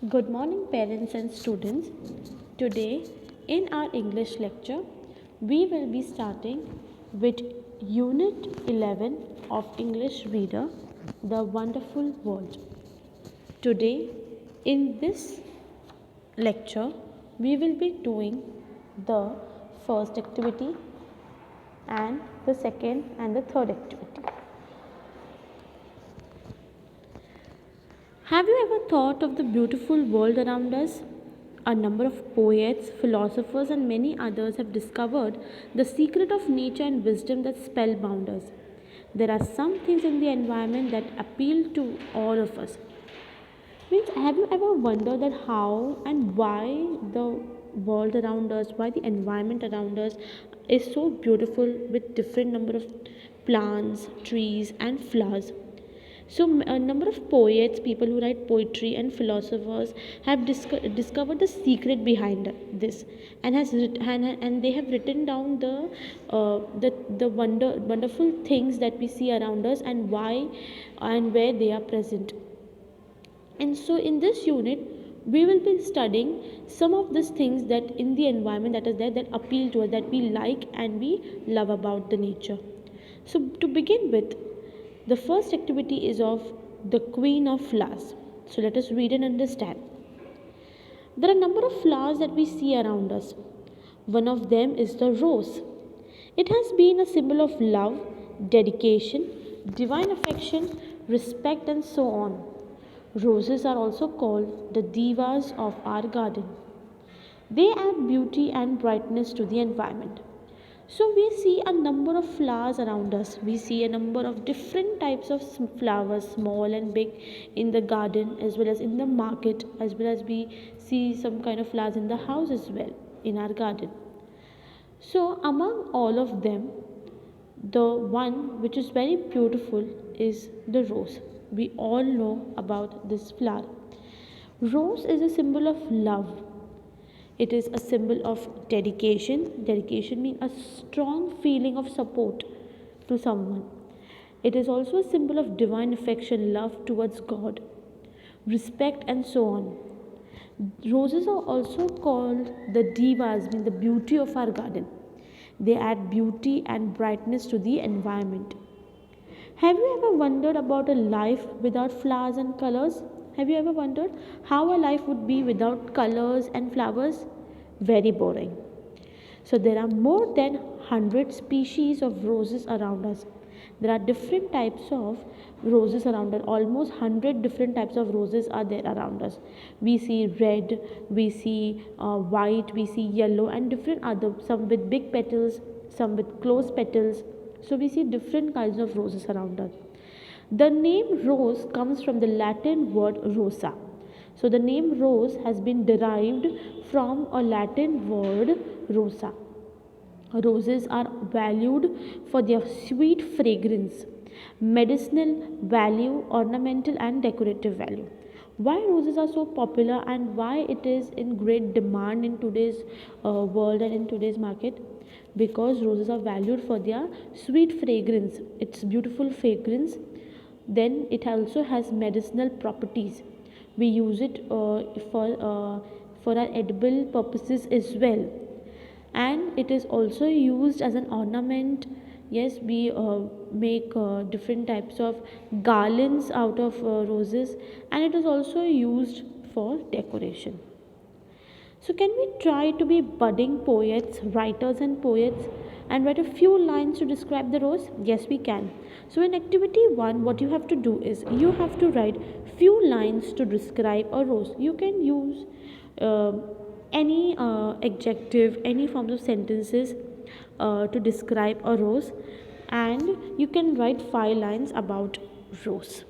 Good morning, parents and students. Today, in our English lecture, we will be starting with Unit 11 of English Reader, The Wonderful World. Today, in this lecture, we will be doing the first activity and the second and the third activity. Have you ever thought of the beautiful world around us? A number of poets, philosophers, and many others have discovered the secret of nature and wisdom that spellbound us. There are some things in the environment that appeal to all of us. Means, have you ever wondered that how and why the world around us, why the environment around us is so beautiful with different number of plants, trees, and flowers? So, a number of poets, people who write poetry, and philosophers have discovered the secret behind this, and and they have written down the wonderful things that we see around us and why and where they are present. And so, in this unit, we will be studying some of these things that in the environment that is there that appeal to us, that we like and we love about the nature. So, to begin with, the first activity is of the Queen of Flowers. So, let us read and understand. There are a number of flowers that we see around us. One of them is the rose. It has been a symbol of love, dedication, divine affection, respect, and so on. Roses are also called the divas of our garden. They add beauty and brightness to the environment. So, we see a number of flowers around us. We see a number of different types of flowers, small and big, in the garden as well as in the market, as well as we see some kind of flowers in the house as well in our garden. So, among all of them, the one which is very beautiful is the rose. We all know about this flower. Rose is a symbol of love. It is a symbol of dedication. Dedication means a strong feeling of support to someone. It is also a symbol of divine affection, love towards God, respect, and so on. Roses are also called the divas, mean the beauty of our garden. They add beauty and brightness to the environment. Have you ever wondered about a life without flowers and colors? Have you ever wondered how a life would be without colors and flowers? Very boring. So, there are more than 100 species of roses around us. There are different types of roses around us. Almost 100 different types of roses are there around us. We see red, we see white, we see yellow, and different other, some with big petals, some with closed petals. So, we see different kinds of roses around us. The name rose comes from the Latin word rosa. So, the name rose has been derived from a Latin word rosa. Roses are valued for their sweet fragrance, medicinal value, ornamental, and decorative value. Why roses are so popular and why it is in great demand in today's world and in today's market? Because roses are valued for their sweet fragrance, its beautiful fragrance. Then it also has medicinal properties. We use it for our edible purposes as well, and it is also used as an ornament. Yes, we make different types of garlands out of roses, and it is also used for decoration. So, can we try to be budding poets, writers, and poets and write a few lines to describe the rose? Yes, we can. So, in activity 1, what you have to do is you have to write few lines to describe a rose. You can use uh, any adjective, any forms of sentences to describe a rose, and you can write 5 lines about rose.